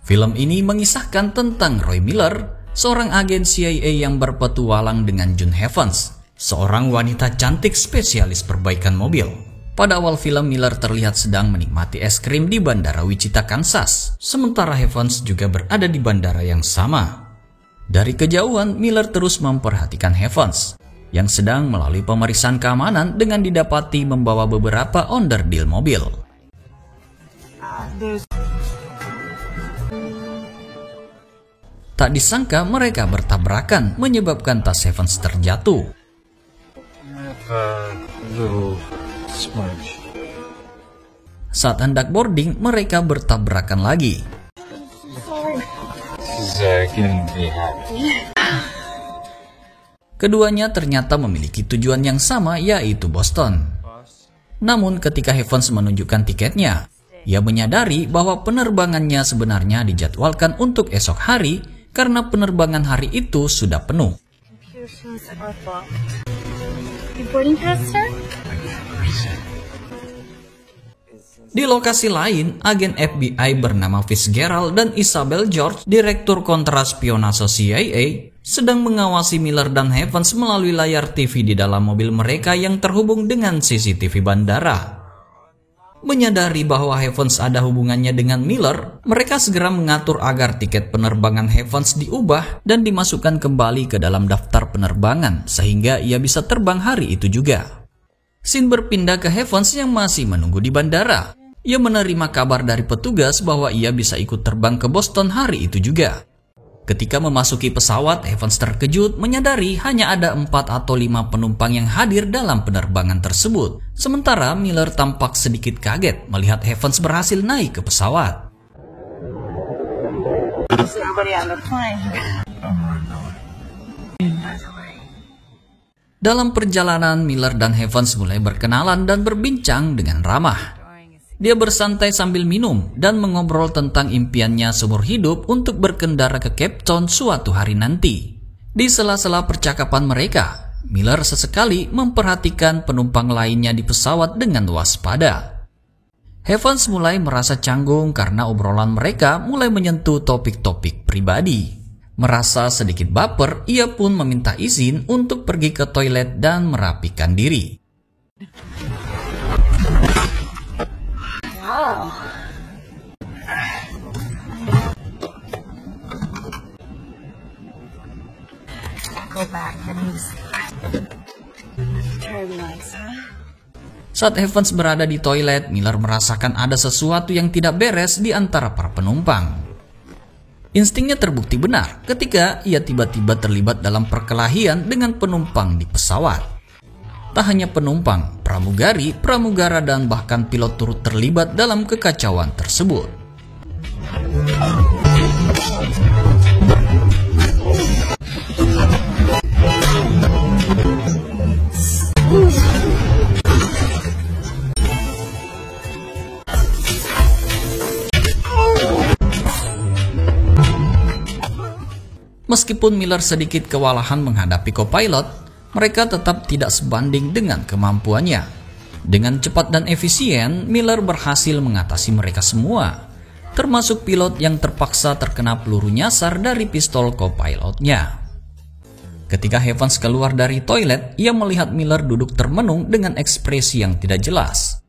Film ini mengisahkan tentang Roy Miller, seorang agen CIA yang berpetualang dengan June Evans, seorang wanita cantik spesialis perbaikan mobil. Pada awal film, Miller terlihat sedang menikmati es krim di Bandara Wichita, Kansas, sementara Evans juga berada di bandara yang sama. Dari kejauhan, Miller terus memperhatikan Evans, yang sedang melalui pemeriksaan keamanan dengan didapati membawa beberapa onderdil mobil. Tak disangka mereka bertabrakan, menyebabkan tas Evans terjatuh. Saat hendak boarding, mereka bertabrakan lagi. Keduanya ternyata memiliki tujuan yang sama, yaitu Boston. Namun ketika Evans menunjukkan tiketnya, ia menyadari bahwa penerbangannya sebenarnya dijadwalkan untuk esok hari karena penerbangan hari itu sudah penuh. Di lokasi lain, agen FBI bernama Fitzgerald dan Isabel George, direktur kontraspionase CIA, sedang mengawasi Miller dan Evans melalui layar TV di dalam mobil mereka yang terhubung dengan CCTV bandara. Menyadari bahwa Evans ada hubungannya dengan Miller, mereka segera mengatur agar tiket penerbangan Evans diubah dan dimasukkan kembali ke dalam daftar penerbangan sehingga ia bisa terbang hari itu juga. Scene berpindah ke Evans yang masih menunggu di bandara. Ia menerima kabar dari petugas bahwa ia bisa ikut terbang ke Boston hari itu juga. Ketika memasuki pesawat, Evans terkejut menyadari hanya ada 4 atau 5 penumpang yang hadir dalam penerbangan tersebut. Sementara Miller tampak sedikit kaget melihat Evans berhasil naik ke pesawat. Dalam perjalanan, Miller dan Evans mulai berkenalan dan berbincang dengan ramah. Dia bersantai sambil minum dan mengobrol tentang impiannya seumur hidup untuk berkendara ke Cape Town suatu hari nanti. Di sela-sela percakapan mereka, Miller sesekali memperhatikan penumpang lainnya di pesawat dengan waspada. Evans mulai merasa canggung karena obrolan mereka mulai menyentuh topik-topik pribadi. Merasa sedikit baper, ia pun meminta izin untuk pergi ke toilet dan merapikan diri. Saat Evans berada di toilet, Miller merasakan ada sesuatu yang tidak beres di antara para penumpang. Instingnya terbukti benar ketika ia tiba-tiba terlibat dalam perkelahian dengan penumpang di pesawat. Tak hanya penumpang, pramugari, pramugara, dan bahkan pilot turut terlibat dalam kekacauan tersebut. Meskipun Miller sedikit kewalahan menghadapi co-pilot, mereka tetap tidak sebanding dengan kemampuannya. Dengan cepat dan efisien, Miller berhasil mengatasi mereka semua, termasuk pilot yang terpaksa terkena peluru nyasar dari pistol co-pilotnya. Ketika Evans keluar dari toilet, ia melihat Miller duduk termenung dengan ekspresi yang tidak jelas.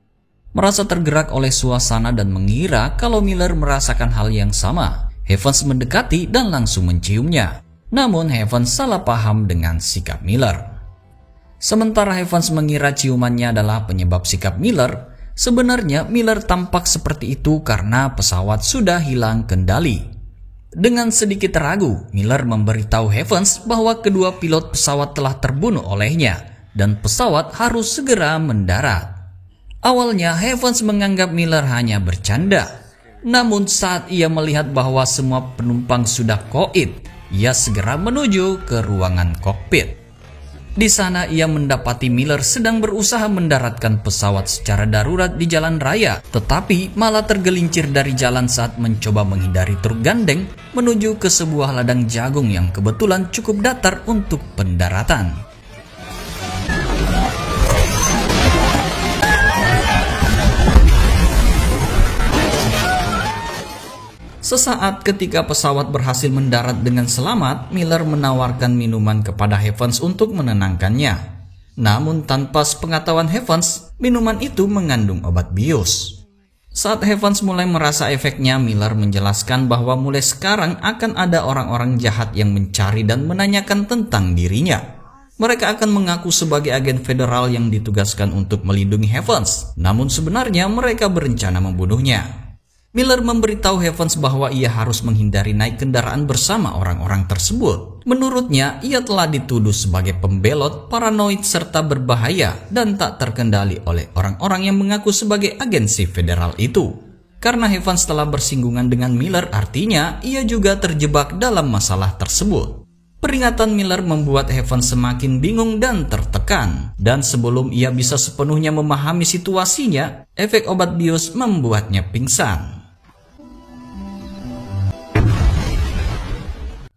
Merasa tergerak oleh suasana dan mengira kalau Miller merasakan hal yang sama, Evans mendekati dan langsung menciumnya. Namun Evans salah paham dengan sikap Miller. Sementara Evans mengira ciumannya adalah penyebab sikap Miller, sebenarnya Miller tampak seperti itu karena pesawat sudah hilang kendali. Dengan sedikit ragu, Miller memberitahu Evans bahwa kedua pilot pesawat telah terbunuh olehnya dan pesawat harus segera mendarat. Awalnya Evans menganggap Miller hanya bercanda. Namun saat ia melihat bahwa semua penumpang sudah koit, ia segera menuju ke ruangan kokpit. Di sana ia mendapati Miller sedang berusaha mendaratkan pesawat secara darurat di jalan raya, tetapi malah tergelincir dari jalan saat mencoba menghindari truk gandeng menuju ke sebuah ladang jagung yang kebetulan cukup datar untuk pendaratan. Sesaat ketika pesawat berhasil mendarat dengan selamat, Miller menawarkan minuman kepada Evans untuk menenangkannya. Namun tanpa sepengetahuan Evans, minuman itu mengandung obat bius. Saat Evans mulai merasa efeknya, Miller menjelaskan bahwa mulai sekarang akan ada orang-orang jahat yang mencari dan menanyakan tentang dirinya. Mereka akan mengaku sebagai agen federal yang ditugaskan untuk melindungi Evans, namun sebenarnya mereka berencana membunuhnya. Miller memberitahu Evans bahwa ia harus menghindari naik kendaraan bersama orang-orang tersebut. Menurutnya, ia telah dituduh sebagai pembelot, paranoid, serta berbahaya dan tak terkendali oleh orang-orang yang mengaku sebagai agensi federal itu. Karena Evans telah bersinggungan dengan Miller, artinya ia juga terjebak dalam masalah tersebut. Peringatan Miller membuat Evans semakin bingung dan tertekan. Dan sebelum ia bisa sepenuhnya memahami situasinya, efek obat bius membuatnya pingsan.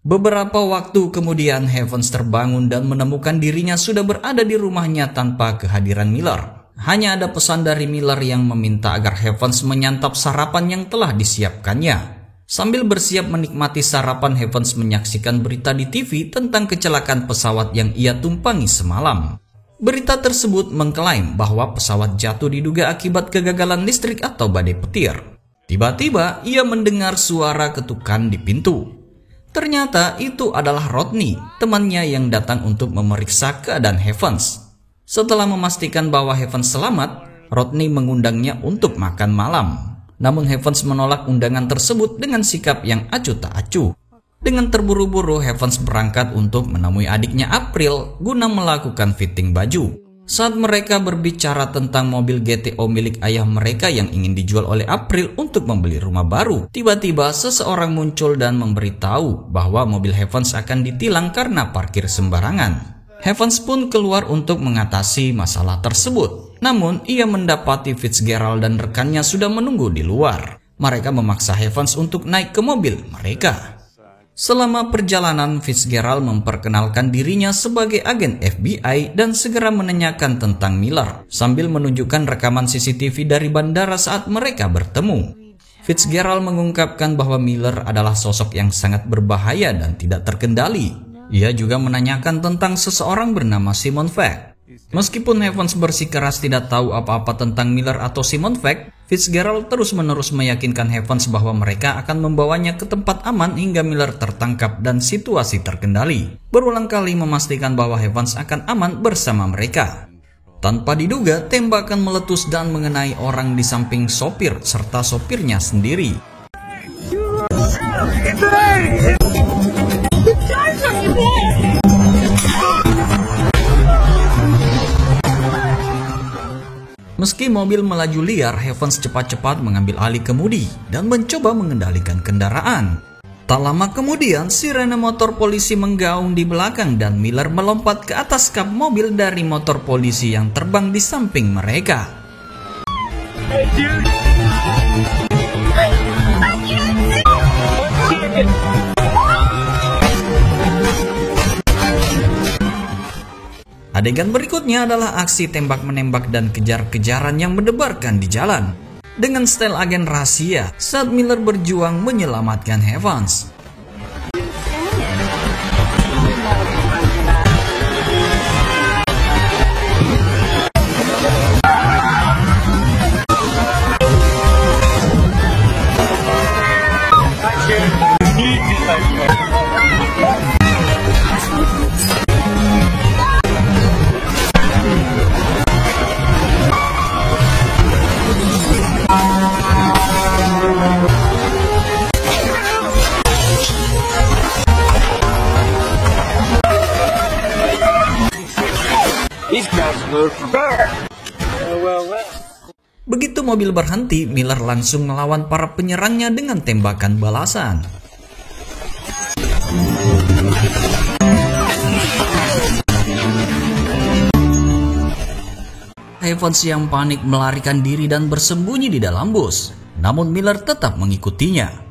Beberapa waktu kemudian, Evans terbangun dan menemukan dirinya sudah berada di rumahnya tanpa kehadiran Miller. Hanya ada pesan dari Miller yang meminta agar Evans menyantap sarapan yang telah disiapkannya. Sambil bersiap menikmati sarapan, Evans menyaksikan berita di TV tentang kecelakaan pesawat yang ia tumpangi semalam. Berita tersebut mengklaim bahwa pesawat jatuh diduga akibat kegagalan listrik atau badai petir. Tiba-tiba ia mendengar suara ketukan di pintu. Ternyata itu adalah Rodney, temannya yang datang untuk memeriksa keadaan Evans. Setelah memastikan bahwa Evans selamat, Rodney mengundangnya untuk makan malam. Namun Evans menolak undangan tersebut dengan sikap yang acuh tak acuh. Dengan terburu-buru, Evans berangkat untuk menemui adiknya April guna melakukan fitting baju. Saat mereka berbicara tentang mobil GTO milik ayah mereka yang ingin dijual oleh April untuk membeli rumah baru, tiba-tiba seseorang muncul dan memberitahu bahwa mobil Evans akan ditilang karena parkir sembarangan. Evans pun keluar untuk mengatasi masalah tersebut. Namun, ia mendapati Fitzgerald dan rekannya sudah menunggu di luar. Mereka memaksa Evans untuk naik ke mobil mereka. Selama perjalanan, Fitzgerald memperkenalkan dirinya sebagai agen FBI dan segera menanyakan tentang Miller, sambil menunjukkan rekaman CCTV dari bandara saat mereka bertemu. Fitzgerald mengungkapkan bahwa Miller adalah sosok yang sangat berbahaya dan tidak terkendali. Ia juga menanyakan tentang seseorang bernama Simon Fagg. Meskipun Evans bersikeras tidak tahu apa-apa tentang Miller atau Simon Fagg, Fitzgerald terus-menerus meyakinkan Evans bahwa mereka akan membawanya ke tempat aman hingga Miller tertangkap dan situasi terkendali. Berulang kali memastikan bahwa Evans akan aman bersama mereka. Tanpa diduga, tembakan meletus dan mengenai orang di samping sopir serta sopirnya sendiri. Meski mobil melaju liar, Evans cepat-cepat mengambil alih kemudi dan mencoba mengendalikan kendaraan. Tak lama kemudian, sirene motor polisi menggaung di belakang dan Miller melompat ke atas kap mobil dari motor polisi yang terbang di samping mereka. Adegan berikutnya adalah aksi tembak-menembak dan kejar-kejaran yang mendebarkan di jalan. Dengan style agen rahasia, saat Miller berjuang menyelamatkan Evans. Begitu mobil berhenti, Miller langsung melawan para penyerangnya dengan tembakan balasan. Evans yang panik melarikan diri dan bersembunyi di dalam bus, namun Miller tetap mengikutinya.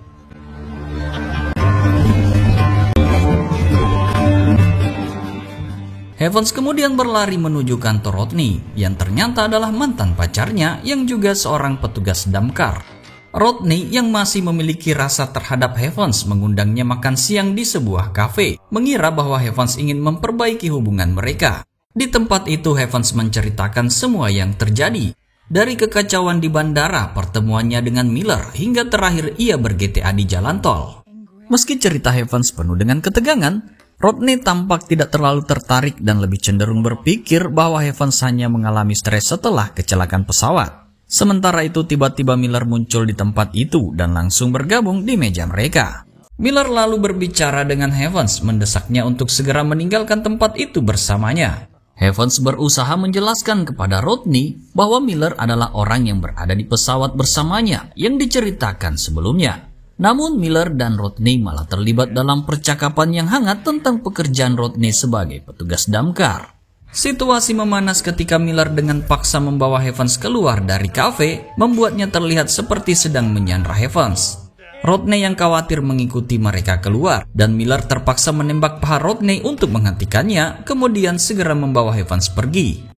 Evans kemudian berlari menuju kantor Rodney, yang ternyata adalah mantan pacarnya yang juga seorang petugas damkar. Rodney yang masih memiliki rasa terhadap Evans mengundangnya makan siang di sebuah kafe, mengira bahwa Evans ingin memperbaiki hubungan mereka. Di tempat itu Evans menceritakan semua yang terjadi, dari kekacauan di bandara, pertemuannya dengan Miller, hingga terakhir ia ber-GTA di jalan tol. Meski cerita Evans penuh dengan ketegangan, Rodney tampak tidak terlalu tertarik dan lebih cenderung berpikir bahwa Evans hanya mengalami stres setelah kecelakaan pesawat. Sementara itu tiba-tiba Miller muncul di tempat itu dan langsung bergabung di meja mereka. Miller lalu berbicara dengan Evans, mendesaknya untuk segera meninggalkan tempat itu bersamanya. Evans berusaha menjelaskan kepada Rodney bahwa Miller adalah orang yang berada di pesawat bersamanya yang diceritakan sebelumnya. Namun Miller dan Rodney malah terlibat dalam percakapan yang hangat tentang pekerjaan Rodney sebagai petugas damkar. Situasi memanas ketika Miller dengan paksa membawa Evans keluar dari kafe, membuatnya terlihat seperti sedang menyandra Evans. Rodney yang khawatir mengikuti mereka keluar, dan Miller terpaksa menembak paha Rodney untuk menghentikannya, kemudian segera membawa Evans pergi.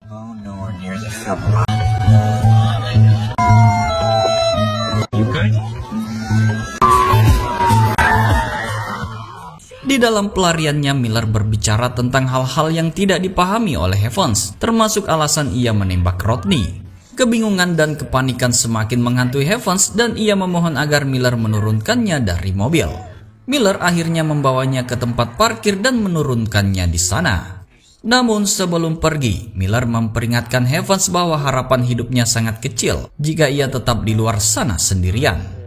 Di dalam pelariannya, Miller berbicara tentang hal-hal yang tidak dipahami oleh Evans, termasuk alasan ia menembak Rodney. Kebingungan dan kepanikan semakin menghantui Evans dan ia memohon agar Miller menurunkannya dari mobil. Miller akhirnya membawanya ke tempat parkir dan menurunkannya di sana. Namun sebelum pergi, Miller memperingatkan Evans bahwa harapan hidupnya sangat kecil jika ia tetap di luar sana sendirian.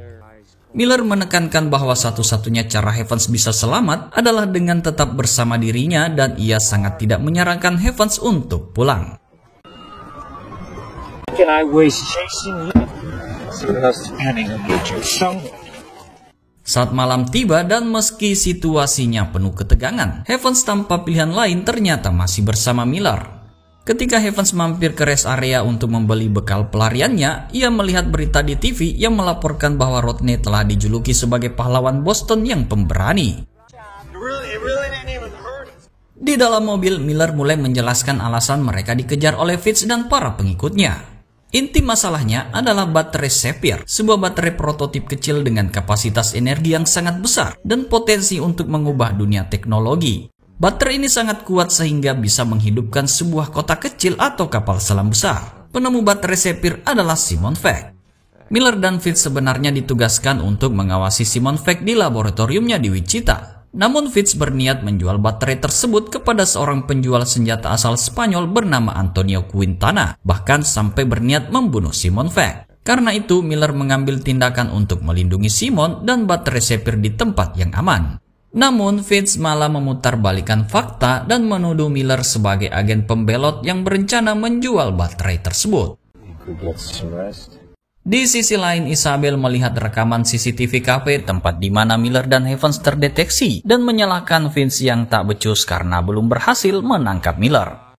Miller menekankan bahwa satu-satunya cara Evans bisa selamat adalah dengan tetap bersama dirinya dan ia sangat tidak menyarankan Evans untuk pulang. Saat malam tiba dan meski situasinya penuh ketegangan, Evans tanpa pilihan lain ternyata masih bersama Miller. Ketika Evans mampir ke rest area untuk membeli bekal pelariannya, ia melihat berita di TV yang melaporkan bahwa Rodney telah dijuluki sebagai pahlawan Boston yang pemberani. Di dalam mobil, Miller mulai menjelaskan alasan mereka dikejar oleh Fitz dan para pengikutnya. Inti masalahnya adalah baterai Sapphire, sebuah baterai prototip kecil dengan kapasitas energi yang sangat besar dan potensi untuk mengubah dunia teknologi. Baterai ini sangat kuat sehingga bisa menghidupkan sebuah kota kecil atau kapal selam besar. Penemu baterai Sapphire adalah Simon Fegg. Miller dan Fitz sebenarnya ditugaskan untuk mengawasi Simon Fegg di laboratoriumnya di Wichita. Namun Fitz berniat menjual baterai tersebut kepada seorang penjual senjata asal Spanyol bernama Antonio Quintana, bahkan sampai berniat membunuh Simon Fegg. Karena itu Miller mengambil tindakan untuk melindungi Simon dan baterai Sapphire di tempat yang aman. Namun Fitz malah memutarbalikkan fakta dan menuduh Miller sebagai agen pembelot yang berencana menjual baterai tersebut. Di sisi lain, Isabel melihat rekaman CCTV kafe tempat di mana Miller dan Evans terdeteksi dan menyalahkan Fitz yang tak becus karena belum berhasil menangkap Miller.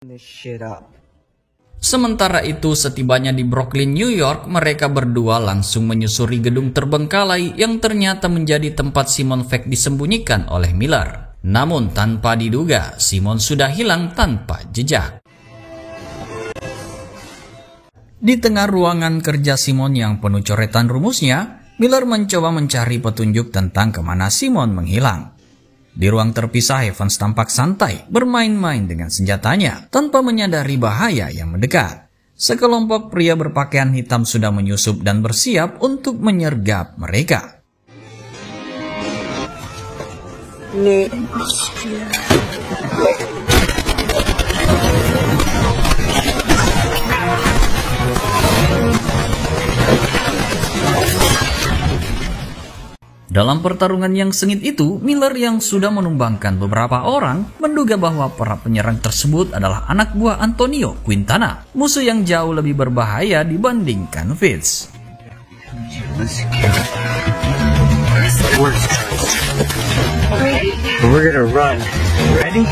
Sementara itu, setibanya di Brooklyn, New York, mereka berdua langsung menyusuri gedung terbengkalai yang ternyata menjadi tempat Simon Fegg disembunyikan oleh Miller. Namun tanpa diduga, Simon sudah hilang tanpa jejak. Di tengah ruangan kerja Simon yang penuh coretan rumusnya, Miller mencoba mencari petunjuk tentang kemana Simon menghilang. Di ruang terpisah, Evans tampak santai bermain-main dengan senjatanya tanpa menyadari bahaya yang mendekat. Sekelompok pria berpakaian hitam sudah menyusup dan bersiap untuk menyergap mereka. Dalam pertarungan yang sengit itu, Miller yang sudah menumbangkan beberapa orang menduga bahwa para penyerang tersebut adalah anak buah Antonio Quintana, musuh yang jauh lebih berbahaya dibandingkan Fitz. We're gonna run. Ready?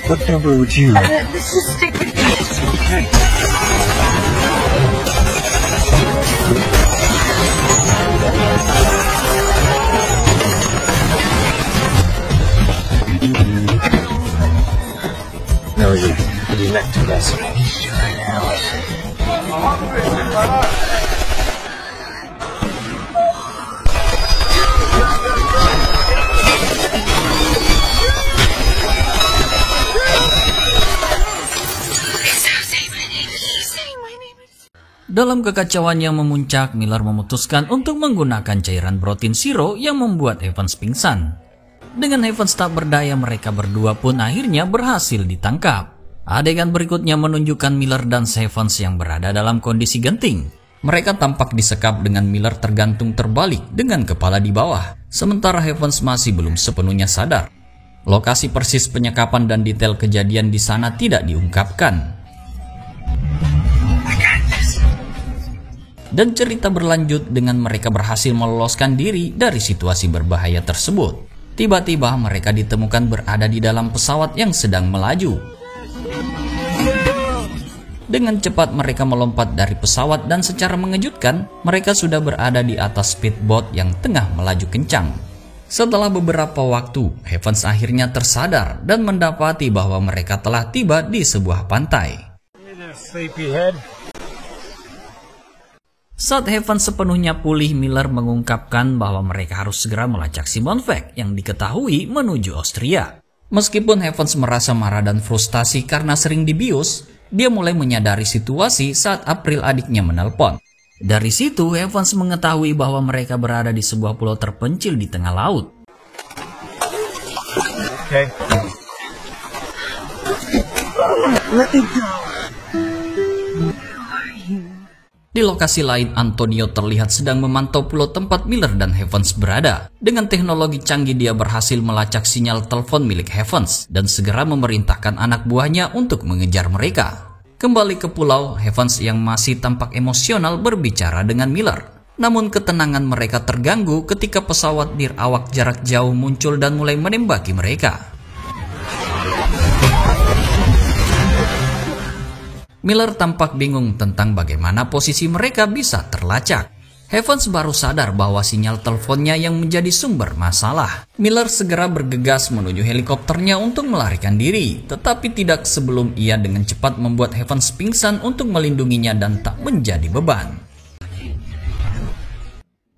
What number would you? This is stupid. Okay. No, to be next to this. Right now. Dalam kekacauan yang memuncak, Miller memutuskan untuk menggunakan cairan protein zero yang membuat Evans pingsan. Dengan Evans tak berdaya, mereka berdua pun akhirnya berhasil ditangkap. Adegan berikutnya menunjukkan Miller dan Evans yang berada dalam kondisi genting. Mereka tampak disekap dengan Miller tergantung terbalik dengan kepala di bawah, sementara Evans masih belum sepenuhnya sadar. Lokasi persis penyekapan dan detail kejadian di sana tidak diungkapkan. Dan cerita berlanjut dengan mereka berhasil meloloskan diri dari situasi berbahaya tersebut. Tiba-tiba mereka ditemukan berada di dalam pesawat yang sedang melaju. Dengan cepat mereka melompat dari pesawat dan secara mengejutkan mereka sudah berada di atas speedboat yang tengah melaju kencang. Setelah beberapa waktu, Evans akhirnya tersadar dan mendapati bahwa mereka telah tiba di sebuah pantai. Saat Evans sepenuhnya pulih, Miller mengungkapkan bahwa mereka harus segera melacak Simon Veil yang diketahui menuju Austria. Meskipun Evans merasa marah dan frustasi karena sering dibius, dia mulai menyadari situasi saat April adiknya menelpon. Dari situ, Evans mengetahui bahwa mereka berada di sebuah pulau terpencil di tengah laut. Okay. Let me go. Di lokasi lain, Antonio terlihat sedang memantau pulau tempat Miller dan Evans berada. Dengan teknologi canggih, dia berhasil melacak sinyal telepon milik Evans dan segera memerintahkan anak buahnya untuk mengejar mereka. Kembali ke pulau, Evans yang masih tampak emosional berbicara dengan Miller. Namun ketenangan mereka terganggu ketika pesawat nirawak jarak jauh muncul dan mulai menembaki mereka. Miller tampak bingung tentang bagaimana posisi mereka bisa terlacak. Evans baru sadar bahwa sinyal teleponnya yang menjadi sumber masalah. Miller segera bergegas menuju helikopternya untuk melarikan diri, tetapi tidak sebelum ia dengan cepat membuat Evans pingsan untuk melindunginya dan tak menjadi beban.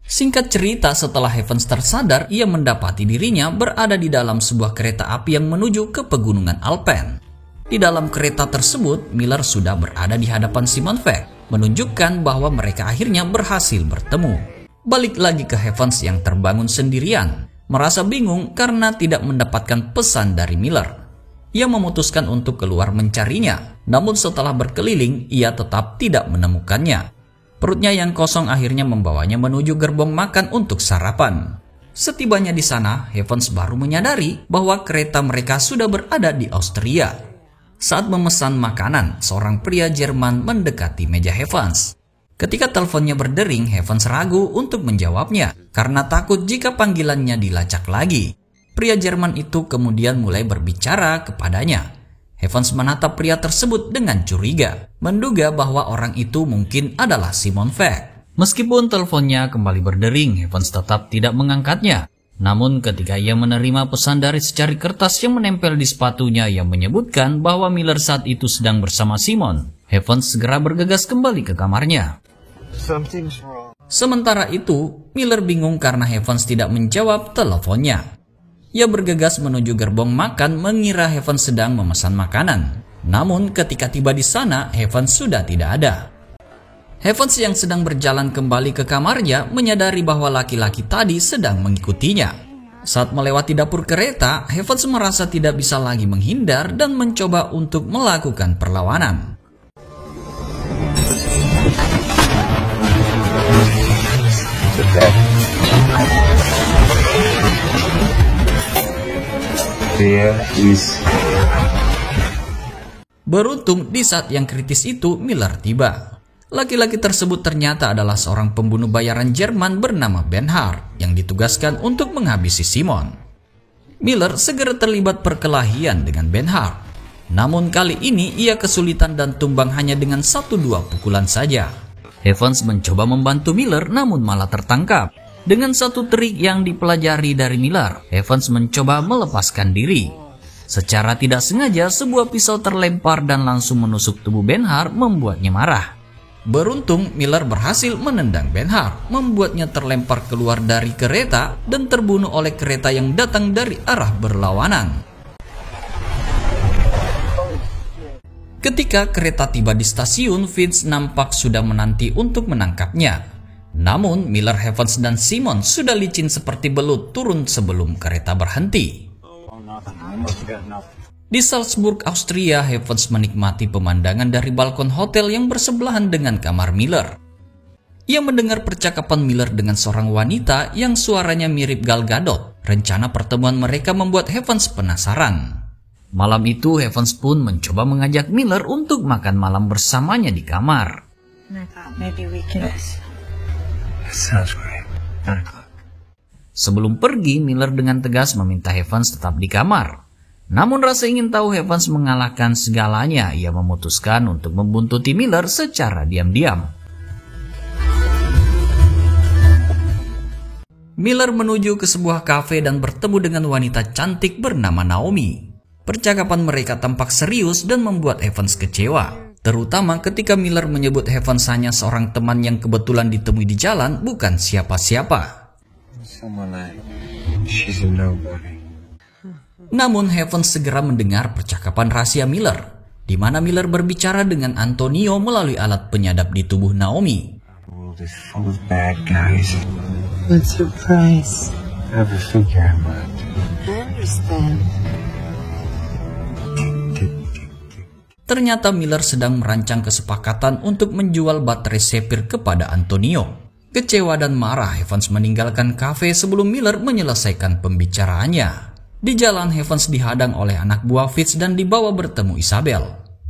Singkat cerita, setelah Evans tersadar, ia mendapati dirinya berada di dalam sebuah kereta api yang menuju ke pegunungan Alpen. Di dalam kereta tersebut, Miller sudah berada di hadapan Simon Veil, menunjukkan bahwa mereka akhirnya berhasil bertemu. Balik lagi ke Evans yang terbangun sendirian, merasa bingung karena tidak mendapatkan pesan dari Miller. Ia memutuskan untuk keluar mencarinya, namun setelah berkeliling, ia tetap tidak menemukannya. Perutnya yang kosong akhirnya membawanya menuju gerbong makan untuk sarapan. Setibanya di sana, Evans baru menyadari bahwa kereta mereka sudah berada di Austria. Saat memesan makanan, seorang pria Jerman mendekati meja Evans. Ketika teleponnya berdering, Evans ragu untuk menjawabnya karena takut jika panggilannya dilacak lagi. Pria Jerman itu kemudian mulai berbicara kepadanya. Evans menatap pria tersebut dengan curiga, menduga bahwa orang itu mungkin adalah Simon Veil. Meskipun teleponnya kembali berdering, Evans tetap tidak mengangkatnya. Namun ketika ia menerima pesan dari secari kertas yang menempel di sepatunya yang menyebutkan bahwa Miller saat itu sedang bersama Simon, Evans segera bergegas kembali ke kamarnya. Sementara itu, Miller bingung karena Evans tidak menjawab teleponnya. Ia bergegas menuju gerbong makan mengira Evans sedang memesan makanan. Namun ketika tiba di sana, Evans sudah tidak ada. Evans yang sedang berjalan kembali ke kamarnya menyadari bahwa laki-laki tadi sedang mengikutinya. Saat melewati dapur kereta, Evans merasa tidak bisa lagi menghindar dan mencoba untuk melakukan perlawanan. Beruntung di saat yang kritis itu Miller tiba. Laki-laki tersebut ternyata adalah seorang pembunuh bayaran Jerman bernama Bernhard yang ditugaskan untuk menghabisi Simon. Miller segera terlibat perkelahian dengan Bernhard. Namun kali ini ia kesulitan dan tumbang hanya dengan 1-2 pukulan saja. Evans mencoba membantu Miller namun malah tertangkap. Dengan satu trik yang dipelajari dari Miller, Evans mencoba melepaskan diri. Secara tidak sengaja, sebuah pisau terlempar dan langsung menusuk tubuh Ben-Hur, membuatnya marah. Beruntung, Miller berhasil menendang Ben-Hur, membuatnya terlempar keluar dari kereta dan terbunuh oleh kereta yang datang dari arah berlawanan. Ketika kereta tiba di stasiun, Fitz nampak sudah menanti untuk menangkapnya. Namun, Miller, Evans, dan Simon sudah licin seperti belut turun sebelum kereta berhenti. Di Salzburg, Austria, Evans menikmati pemandangan dari balkon hotel yang bersebelahan dengan kamar Miller. Ia mendengar percakapan Miller dengan seorang wanita yang suaranya mirip Gal Gadot. Rencana pertemuan mereka membuat Evans penasaran. Malam itu, Evans pun mencoba mengajak Miller untuk makan malam bersamanya di kamar. Sebelum pergi, Miller dengan tegas meminta Evans tetap di kamar. Namun rasa ingin tahu Evans mengalahkan segalanya, ia memutuskan untuk membuntuti Miller secara diam-diam. Miller menuju ke sebuah kafe dan bertemu dengan wanita cantik bernama Naomi. Percakapan mereka tampak serius dan membuat Evans kecewa, terutama ketika Miller menyebut Evans hanya seorang teman yang kebetulan ditemui di jalan, bukan siapa-siapa. Namun Evans segera mendengar percakapan rahasia Miller, di mana Miller berbicara dengan Antonio melalui alat penyadap di tubuh Naomi. Ternyata Miller sedang merancang kesepakatan untuk menjual baterai Sapphire kepada Antonio. Kecewa dan marah, Evans meninggalkan kafe sebelum Miller menyelesaikan pembicaraannya. Di jalan, Evans dihadang oleh anak buah Fitz dan dibawa bertemu Isabel.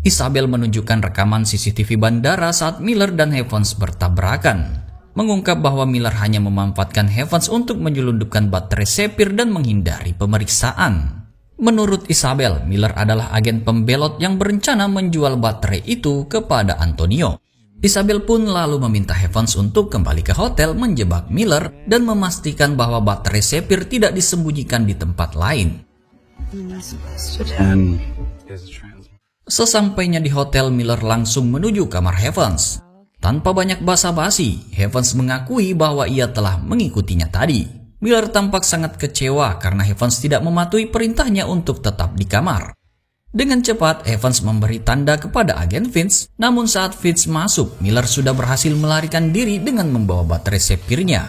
Isabel menunjukkan rekaman CCTV bandara saat Miller dan Evans bertabrakan, mengungkap bahwa Miller hanya memanfaatkan Evans untuk menyelundupkan baterai Sapphire dan menghindari pemeriksaan. Menurut Isabel, Miller adalah agen pembelot yang berencana menjual baterai itu kepada Antonio. Isabel pun lalu meminta Evans untuk kembali ke hotel menjebak Miller dan memastikan bahwa baterai Sapphire tidak disembunyikan di tempat lain. Sesampainya di hotel, Miller langsung menuju kamar Evans. Tanpa banyak basa-basi, Evans mengakui bahwa ia telah mengikutinya tadi. Miller tampak sangat kecewa karena Evans tidak mematuhi perintahnya untuk tetap di kamar. Dengan cepat, Evans memberi tanda kepada agen Fitz, namun saat Fitz masuk, Miller sudah berhasil melarikan diri dengan membawa baterai Sapphire-nya.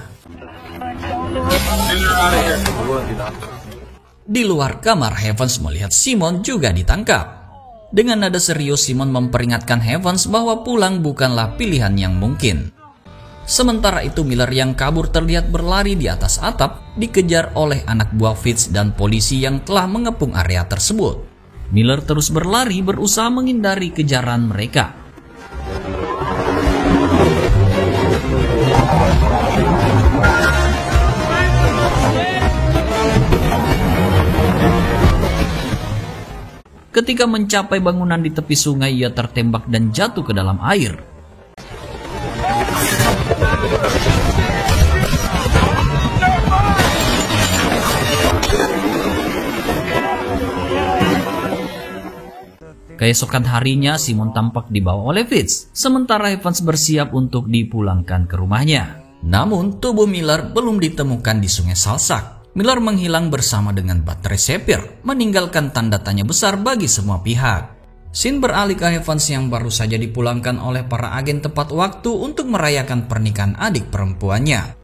Di luar kamar, Evans melihat Simon juga ditangkap. Dengan nada serius, Simon memperingatkan Evans bahwa pulang bukanlah pilihan yang mungkin. Sementara itu, Miller yang kabur terlihat berlari di atas atap, dikejar oleh anak buah Fitz dan polisi yang telah mengepung area tersebut. Miller terus berlari berusaha menghindari kejaran mereka. Ketika mencapai bangunan di tepi sungai, ia tertembak dan jatuh ke dalam air. Keesokan harinya, Simon tampak dibawa oleh Fitz, sementara Evans bersiap untuk dipulangkan ke rumahnya. Namun, tubuh Miller belum ditemukan di sungai Salzach. Miller menghilang bersama dengan baterai Sapphire, meninggalkan tanda tanya besar bagi semua pihak. Scene beralih ke Evans yang baru saja dipulangkan oleh para agen tepat waktu untuk merayakan pernikahan adik perempuannya.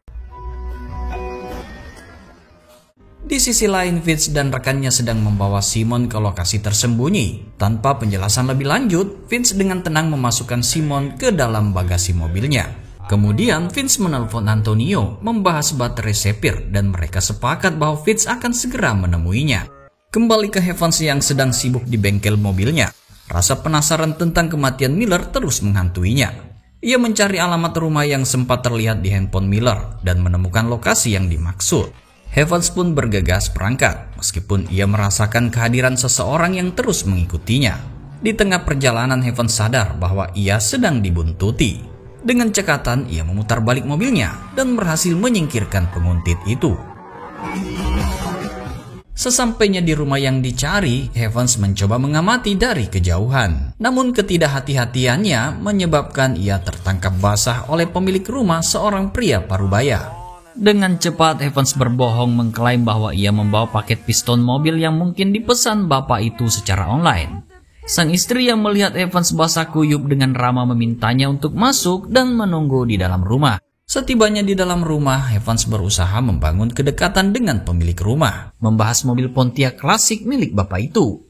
Di sisi lain, Fitz dan rekannya sedang membawa Simon ke lokasi tersembunyi. Tanpa penjelasan lebih lanjut, Fitz dengan tenang memasukkan Simon ke dalam bagasi mobilnya. Kemudian, Fitz menelpon Antonio, membahas baterai Sapphire, dan mereka sepakat bahwa Fitz akan segera menemuinya. Kembali ke Evans yang sedang sibuk di bengkel mobilnya. Rasa penasaran tentang kematian Miller terus menghantuinya. Ia mencari alamat rumah yang sempat terlihat di handphone Miller dan menemukan lokasi yang dimaksud. Evans pun bergegas berangkat, meskipun ia merasakan kehadiran seseorang yang terus mengikutinya. Di tengah perjalanan, Evans sadar bahwa ia sedang dibuntuti. Dengan cekatan, ia memutar balik mobilnya dan berhasil menyingkirkan penguntit itu. Sesampainya di rumah yang dicari, Evans mencoba mengamati dari kejauhan. Namun ketidakhati-hatiannya menyebabkan ia tertangkap basah oleh pemilik rumah, seorang pria parubaya. Dengan cepat, Evans berbohong mengklaim bahwa ia membawa paket piston mobil yang mungkin dipesan bapak itu secara online. Sang istri yang melihat Evans basah kuyup dengan ramah memintanya untuk masuk dan menunggu di dalam rumah. Setibanya di dalam rumah, Evans berusaha membangun kedekatan dengan pemilik rumah, membahas mobil Pontiac klasik milik bapak itu.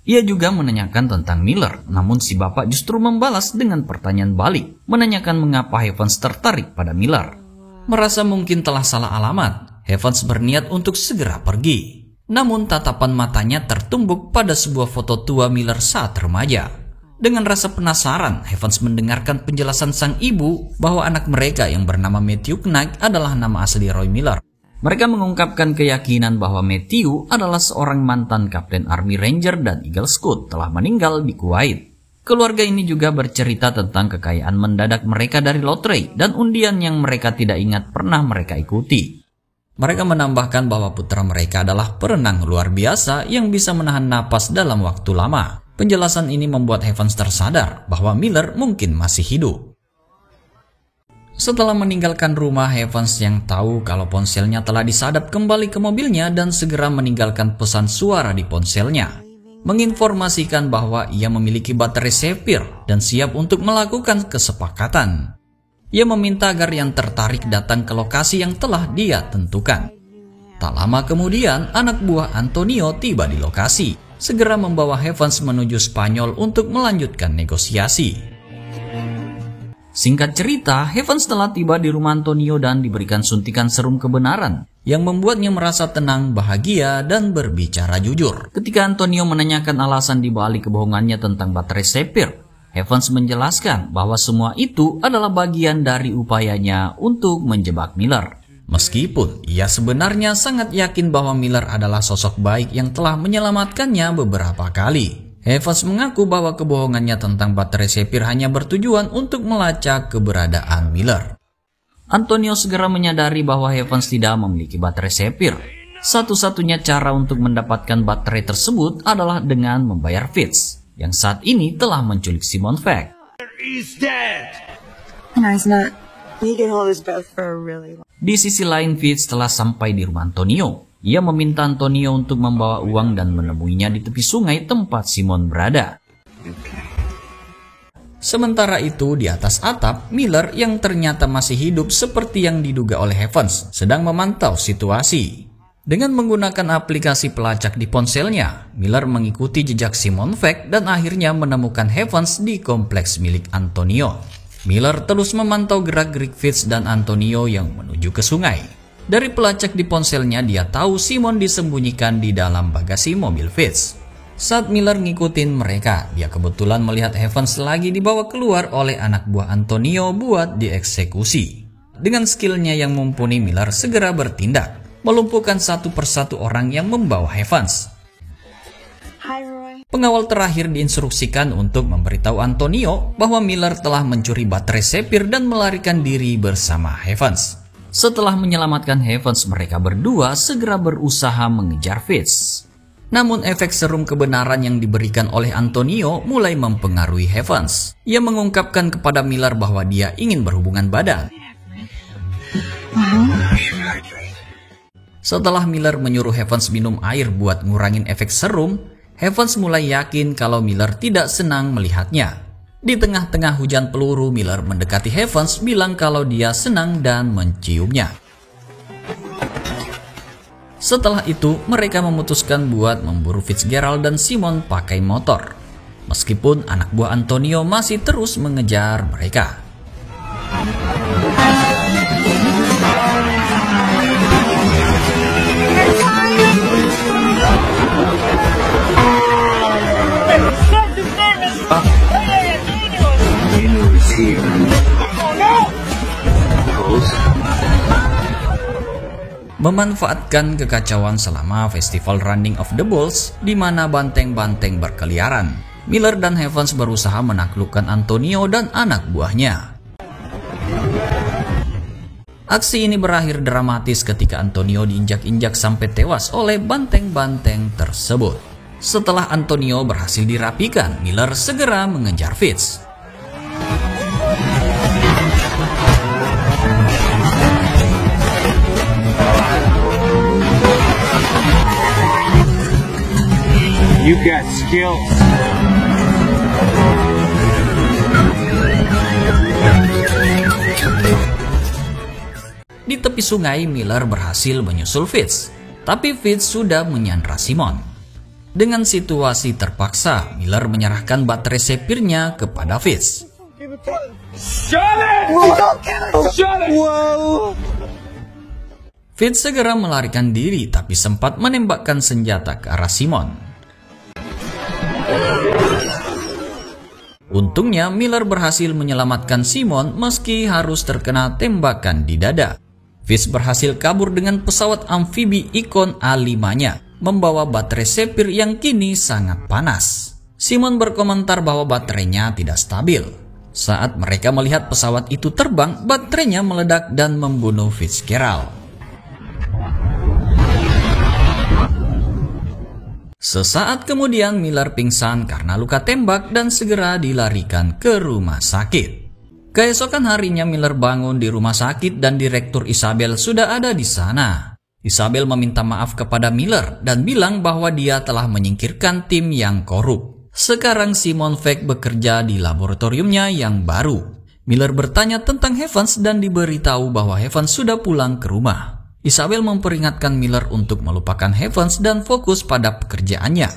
Ia juga menanyakan tentang Miller, namun si bapak justru membalas dengan pertanyaan balik, menanyakan mengapa Evans tertarik pada Miller. Merasa mungkin telah salah alamat, Evans berniat untuk segera pergi. Namun tatapan matanya tertumbuk pada sebuah foto tua Miller saat remaja. Dengan rasa penasaran, Evans mendengarkan penjelasan sang ibu bahwa anak mereka yang bernama Matthew Knight adalah nama asli Roy Miller. Mereka mengungkapkan keyakinan bahwa Matthew adalah seorang mantan Kapten Army Ranger dan Eagle Scout telah meninggal di Kuwait. Keluarga ini juga bercerita tentang kekayaan mendadak mereka dari lotre dan undian yang mereka tidak ingat pernah mereka ikuti. Mereka menambahkan bahwa putra mereka adalah perenang luar biasa yang bisa menahan napas dalam waktu lama. Penjelasan ini membuat Evans tersadar bahwa Miller mungkin masih hidup. Setelah meninggalkan rumah, Evans yang tahu kalau ponselnya telah disadap kembali ke mobilnya dan segera meninggalkan pesan suara di ponselnya, menginformasikan bahwa ia memiliki baterai Sapphire dan siap untuk melakukan kesepakatan. Ia meminta agar yang tertarik datang ke lokasi yang telah dia tentukan. Tak lama kemudian, anak buah Antonio tiba di lokasi, segera membawa Evans menuju Spanyol untuk melanjutkan negosiasi. Singkat cerita, Evans telah tiba di rumah Antonio dan diberikan suntikan serum kebenaran yang membuatnya merasa tenang, bahagia, dan berbicara jujur. Ketika Antonio menanyakan alasan dibalik kebohongannya tentang baterai Sapphire, Evans menjelaskan bahwa semua itu adalah bagian dari upayanya untuk menjebak Miller. Meskipun ia sebenarnya sangat yakin bahwa Miller adalah sosok baik yang telah menyelamatkannya beberapa kali. Evans mengaku bahwa kebohongannya tentang baterai Sapphire hanya bertujuan untuk melacak keberadaan Miller. Antonio segera menyadari bahwa Evans tidak memiliki baterai Sapphire. Satu-satunya cara untuk mendapatkan baterai tersebut adalah dengan membayar Fitz, yang saat ini telah menculik Simon Fegg. Di sisi lain, Fitz telah sampai di rumah Antonio. Ia meminta Antonio untuk membawa uang dan menemuinya di tepi sungai tempat Simon berada. Sementara itu, di atas atap, Miller yang ternyata masih hidup seperti yang diduga oleh Evans sedang memantau situasi. Dengan menggunakan aplikasi pelacak di ponselnya, Miller mengikuti jejak Simon Fegg dan akhirnya menemukan Evans di kompleks milik Antonio. Miller terus memantau gerak-gerik Fitz dan Antonio yang menuju ke sungai. Dari pelacak di ponselnya, dia tahu Simon disembunyikan di dalam bagasi mobil Fitz. Saat Miller ngikutin mereka, dia kebetulan melihat Evans lagi dibawa keluar oleh anak buah Antonio buat dieksekusi. Dengan skillnya yang mumpuni, Miller segera bertindak, melumpuhkan satu persatu orang yang membawa Evans. Pengawal terakhir diinstruksikan untuk memberitahu Antonio bahwa Miller telah mencuri baterai Sapphire dan melarikan diri bersama Evans. Setelah menyelamatkan Evans, mereka berdua segera berusaha mengejar Fitz. Namun efek serum kebenaran yang diberikan oleh Antonio mulai mempengaruhi Evans. Ia mengungkapkan kepada Miller bahwa dia ingin berhubungan badan. Setelah Miller menyuruh Evans minum air buat ngurangin efek serum, Evans mulai yakin kalau Miller tidak senang melihatnya. Di tengah-tengah hujan peluru, Miller mendekati Evans, bilang kalau dia senang dan menciumnya. Setelah itu, mereka memutuskan buat memburu Fitzgerald dan Simon pakai motor. Meskipun anak buah Antonio masih terus mengejar mereka. Memanfaatkan kekacauan selama festival Running of the Bulls di mana banteng-banteng berkeliaran, Miller dan Evans berusaha menaklukkan Antonio dan anak buahnya. Aksi ini berakhir dramatis ketika Antonio diinjak-injak sampai tewas oleh banteng-banteng tersebut. Setelah Antonio berhasil dirapikan, Miller segera mengejar Fitz. You got skills. Di tepi sungai, Miller berhasil menyusul Fitz, tapi Fitz sudah menyandra Simon. Dengan situasi terpaksa, Miller menyerahkan baterai sepirnya kepada Fitz. Fitz segera melarikan diri, tapi sempat menembakkan senjata ke arah Simon. Untungnya, Miller berhasil menyelamatkan Simon meski harus terkena tembakan di dada. Fitz berhasil kabur dengan pesawat amfibi Icon A5-nya, membawa baterai sepir yang kini sangat panas. Simon berkomentar bahwa baterainya tidak stabil. Saat mereka melihat pesawat itu terbang, baterainya meledak dan membunuh Fitzgerald. Sesaat kemudian Miller pingsan karena luka tembak dan segera dilarikan ke rumah sakit. Keesokan harinya Miller bangun di rumah sakit dan Direktur Isabel sudah ada di sana. Isabel meminta maaf kepada Miller dan bilang bahwa dia telah menyingkirkan tim yang korup. Sekarang Simon Fake bekerja di laboratoriumnya yang baru. Miller bertanya tentang Evans dan diberitahu bahwa Evans sudah pulang ke rumah. Isabel memperingatkan Miller untuk melupakan Evans dan fokus pada pekerjaannya.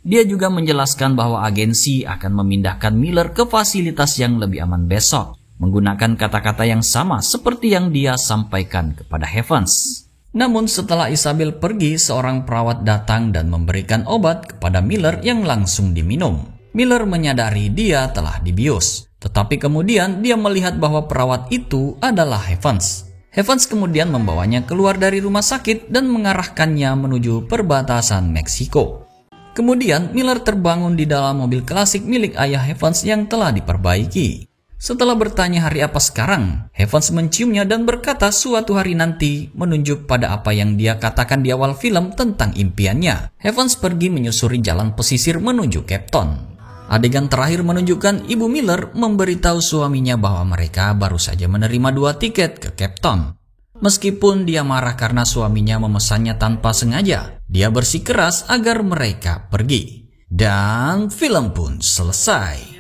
Dia juga menjelaskan bahwa agensi akan memindahkan Miller ke fasilitas yang lebih aman besok, menggunakan kata-kata yang sama seperti yang dia sampaikan kepada Evans. Namun setelah Isabel pergi, seorang perawat datang dan memberikan obat kepada Miller yang langsung diminum. Miller menyadari dia telah dibius, tetapi kemudian dia melihat bahwa perawat itu adalah Evans. Evans kemudian membawanya keluar dari rumah sakit dan mengarahkannya menuju perbatasan Meksiko. Kemudian Miller terbangun di dalam mobil klasik milik ayah Evans yang telah diperbaiki. Setelah bertanya hari apa sekarang, Evans menciumnya dan berkata suatu hari nanti, menunjuk pada apa yang dia katakan di awal film tentang impiannya. Evans pergi menyusuri jalan pesisir menuju Cape Town. Adegan terakhir menunjukkan ibu Miller memberitahu suaminya bahwa mereka baru saja menerima 2 tiket ke Cape Town. Meskipun dia marah karena suaminya memesannya tanpa sengaja, dia bersikeras agar mereka pergi. Dan film pun selesai.